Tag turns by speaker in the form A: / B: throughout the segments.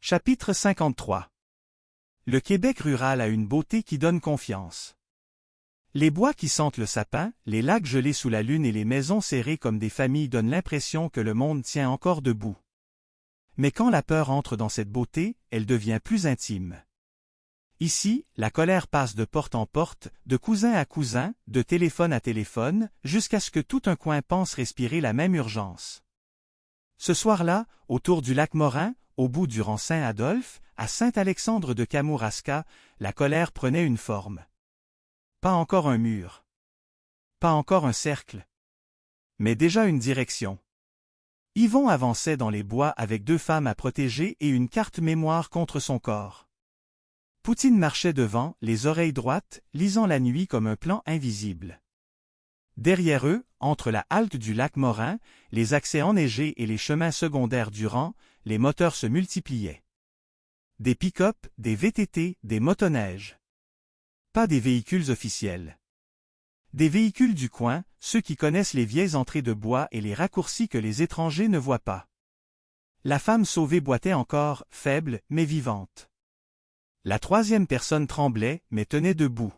A: Chapitre 53. Le Québec rural a une beauté qui donne confiance. Les bois qui sentent le sapin, les lacs gelés sous la lune et les maisons serrées comme des familles donnent l'impression que le monde tient encore debout. Mais quand la peur entre dans cette beauté, elle devient plus intime. Ici, la colère passe de porte en porte, de cousin à cousin, de téléphone à téléphone, jusqu'à ce que tout un coin pense respirer la même urgence. Ce soir-là, autour du lac Morin, au bout du rang Saint-Adolphe, à Saint-Alexandre de Kamouraska, la colère prenait une forme. Pas encore un mur. Pas encore un cercle. Mais déjà une direction. Yvon avançait dans les bois avec deux femmes à protéger et une carte mémoire contre son corps. Poutine marchait devant, les oreilles droites, lisant la nuit comme un plan invisible. Derrière eux, entre la halte du lac Morin, les accès enneigés et les chemins secondaires du rang, les moteurs se multipliaient. Des pick-up, des VTT, des motoneiges. Pas des véhicules officiels. Des véhicules du coin, ceux qui connaissent les vieilles entrées de bois et les raccourcis que les étrangers ne voient pas. La femme sauvée boitait encore, faible mais vivante. La troisième personne tremblait, mais tenait debout.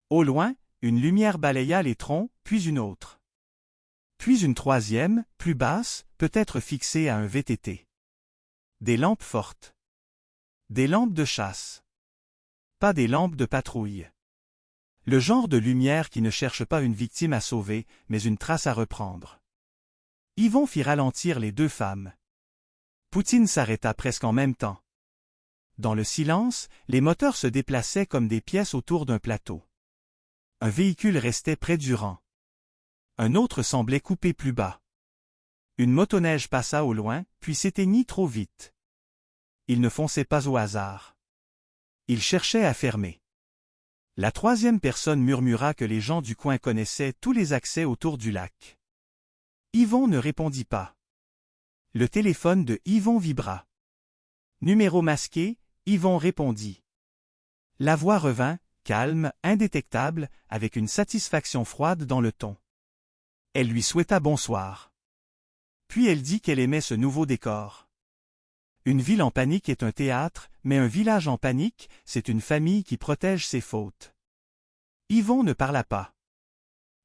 A: Au loin, une lumière balaya les troncs, puis une autre. Puis une troisième, plus basse, peut-être fixée à un VTT. Des lampes fortes. Des lampes de chasse. Pas des lampes de patrouille. Le genre de lumière qui ne cherche pas une victime à sauver, mais une trace à reprendre. Yvon fit ralentir les deux femmes. Poutine s'arrêta presque en même temps. Dans le silence, les moteurs se déplaçaient comme des pièces autour d'un plateau. Un véhicule restait près du rang. Un autre semblait couper plus bas. Une motoneige passa au loin, puis s'éteignit trop vite. Il ne fonçait pas au hasard. Il cherchait à fermer. La troisième personne murmura que les gens du coin connaissaient tous les accès autour du lac. Yvon ne répondit pas. Le téléphone de Yvon vibra. Numéro masqué, Yvon répondit. La voix revint, calme, indétectable, avec une satisfaction froide dans le ton. Elle lui souhaita bonsoir. Puis elle dit qu'elle aimait ce nouveau décor. Une ville en panique est un théâtre, mais un village en panique, c'est une famille qui protège ses fautes. Yvon ne parla pas.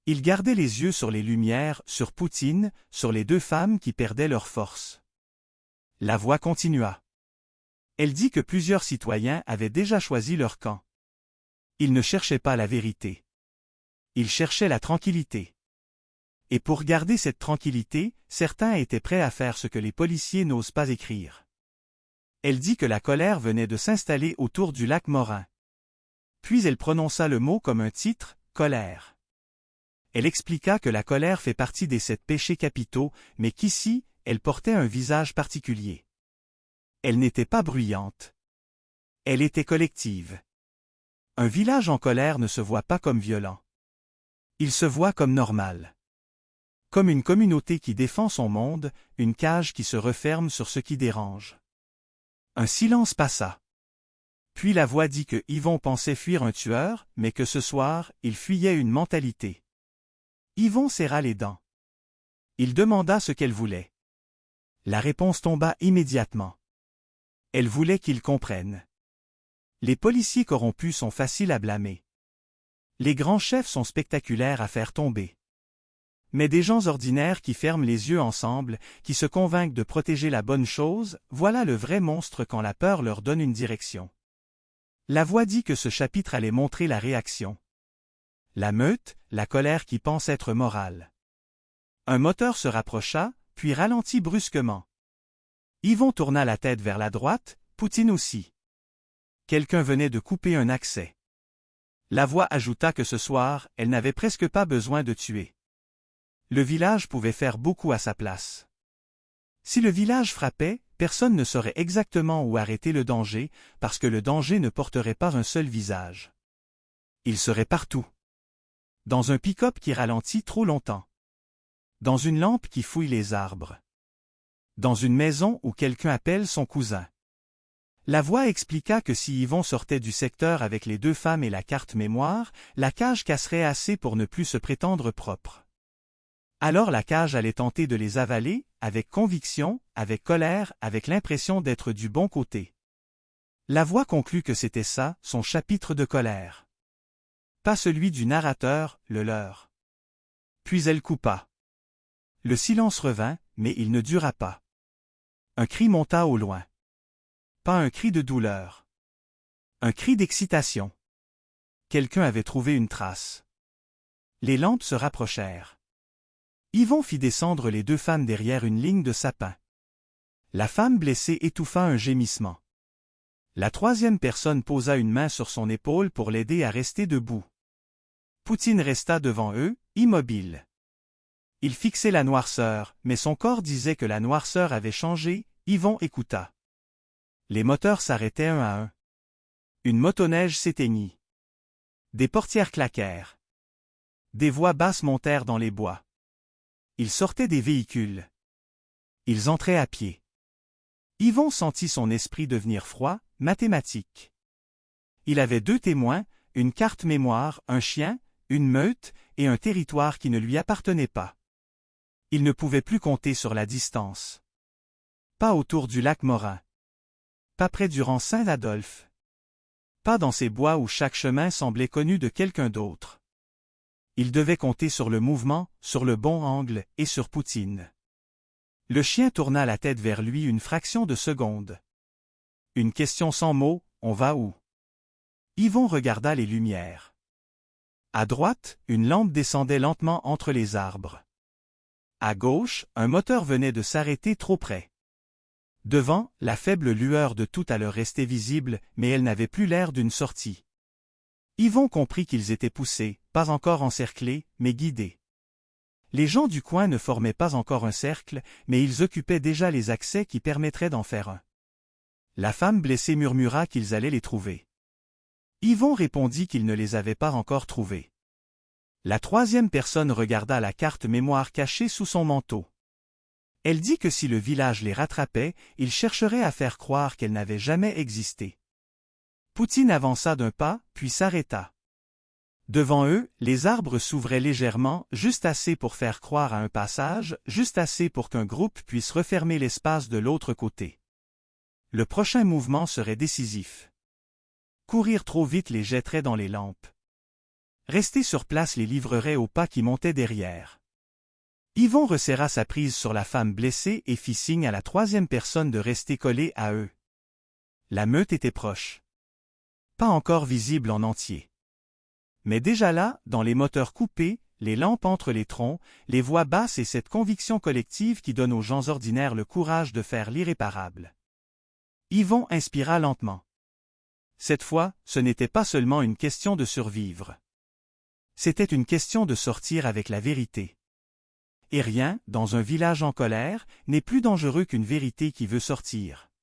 A: Il gardait les yeux sur les lumières, sur Poutine, sur les deux femmes qui perdaient leur force. La voix continua. Elle dit que plusieurs citoyens avaient déjà choisi leur camp. Ils ne cherchaient pas la vérité. Ils cherchaient la tranquillité. Et pour garder cette tranquillité, certains étaient prêts à faire ce que les policiers n'osent pas écrire. Elle dit que la colère venait de s'installer autour du lac Morin. Puis elle prononça le mot comme un titre, colère. Elle expliqua que la colère fait partie des 7 péchés capitaux, mais qu'ici, elle portait un visage particulier. Elle n'était pas bruyante. Elle était collective. Un village en colère ne se voit pas comme violent. Il se voit comme normal. Comme une communauté qui défend son monde, une cage qui se referme sur ce qui dérange. Un silence passa. Puis la voix dit que Yvon pensait fuir un tueur, mais que ce soir, il fuyait une mentalité. Yvon serra les dents. Il demanda ce qu'elle voulait. La réponse tomba immédiatement. Elle voulait qu'il comprenne. Les policiers corrompus sont faciles à blâmer. Les grands chefs sont spectaculaires à faire tomber. Mais des gens ordinaires qui ferment les yeux ensemble, qui se convainquent de protéger la bonne chose, voilà le vrai monstre quand la peur leur donne une direction. La voix dit que ce chapitre allait montrer la réaction. La meute, la colère qui pense être morale. Un moteur se rapprocha, puis ralentit brusquement. Yvon tourna la tête vers la droite, Poutine aussi. Quelqu'un venait de couper un accès. La voix ajouta que ce soir, elle n'avait presque pas besoin de tuer. Le village pouvait faire beaucoup à sa place. Si le village frappait, personne ne saurait exactement où arrêter le danger, parce que le danger ne porterait pas un seul visage. Il serait partout. Dans un pick-up qui ralentit trop longtemps. Dans une lampe qui fouille les arbres. Dans une maison où quelqu'un appelle son cousin. La voix expliqua que si Yvon sortait du secteur avec les deux femmes et la carte mémoire, la cage casserait assez pour ne plus se prétendre propre. Alors la cage allait tenter de les avaler, avec conviction, avec colère, avec l'impression d'être du bon côté. La voix conclut que c'était ça, son chapitre de colère. Pas celui du narrateur, le leur. Puis elle coupa. Le silence revint, mais il ne dura pas. Un cri monta au loin. Pas un cri de douleur. Un cri d'excitation. Quelqu'un avait trouvé une trace. Les lampes se rapprochèrent. Yvon fit descendre les deux femmes derrière une ligne de sapins. La femme blessée étouffa un gémissement. La troisième personne posa une main sur son épaule pour l'aider à rester debout. Poutine resta devant eux, immobile. Il fixait la noirceur, mais son corps disait que la noirceur avait changé. Yvon écouta. Les moteurs s'arrêtaient un à un. Une motoneige s'éteignit. Des portières claquèrent. Des voix basses montèrent dans les bois. Ils sortaient des véhicules. Ils entraient à pied. Yvon sentit son esprit devenir froid, mathématique. Il avait deux témoins, une carte mémoire, un chien, une meute et un territoire qui ne lui appartenait pas. Il ne pouvait plus compter sur la distance. Pas autour du lac Morin. Pas près du rang Saint-Adolphe. Pas dans ces bois où chaque chemin semblait connu de quelqu'un d'autre. Il devait compter sur le mouvement, sur le bon angle et sur Poutine. Le chien tourna la tête vers lui une fraction de seconde. Une question sans mots, on va où? Yvon regarda les lumières. À droite, une lampe descendait lentement entre les arbres. À gauche, un moteur venait de s'arrêter trop près. Devant, la faible lueur de tout à l'heure restait visible, mais elle n'avait plus l'air d'une sortie. Yvon comprit qu'ils étaient poussés, pas encore encerclés, mais guidés. Les gens du coin ne formaient pas encore un cercle, mais ils occupaient déjà les accès qui permettraient d'en faire un. La femme blessée murmura qu'ils allaient les trouver. Yvon répondit qu'il ne les avait pas encore trouvés. La troisième personne regarda la carte mémoire cachée sous son manteau. Elle dit que si le village les rattrapait, ils chercheraient à faire croire qu'elle n'avait jamais existé. Poutine avança d'un pas, puis s'arrêta. Devant eux, les arbres s'ouvraient légèrement, juste assez pour faire croire à un passage, juste assez pour qu'un groupe puisse refermer l'espace de l'autre côté. Le prochain mouvement serait décisif. Courir trop vite les jetterait dans les lampes. Rester sur place les livrerait au pas qui montait derrière. Yvon resserra sa prise sur la femme blessée et fit signe à la troisième personne de rester collée à eux. La meute était proche. Pas encore visible en entier. Mais déjà là, dans les moteurs coupés, les lampes entre les troncs, les voix basses et cette conviction collective qui donne aux gens ordinaires le courage de faire l'irréparable. Yvon inspira lentement. Cette fois, ce n'était pas seulement une question de survivre. C'était une question de sortir avec la vérité. Et rien, dans un village en colère, n'est plus dangereux qu'une vérité qui veut sortir.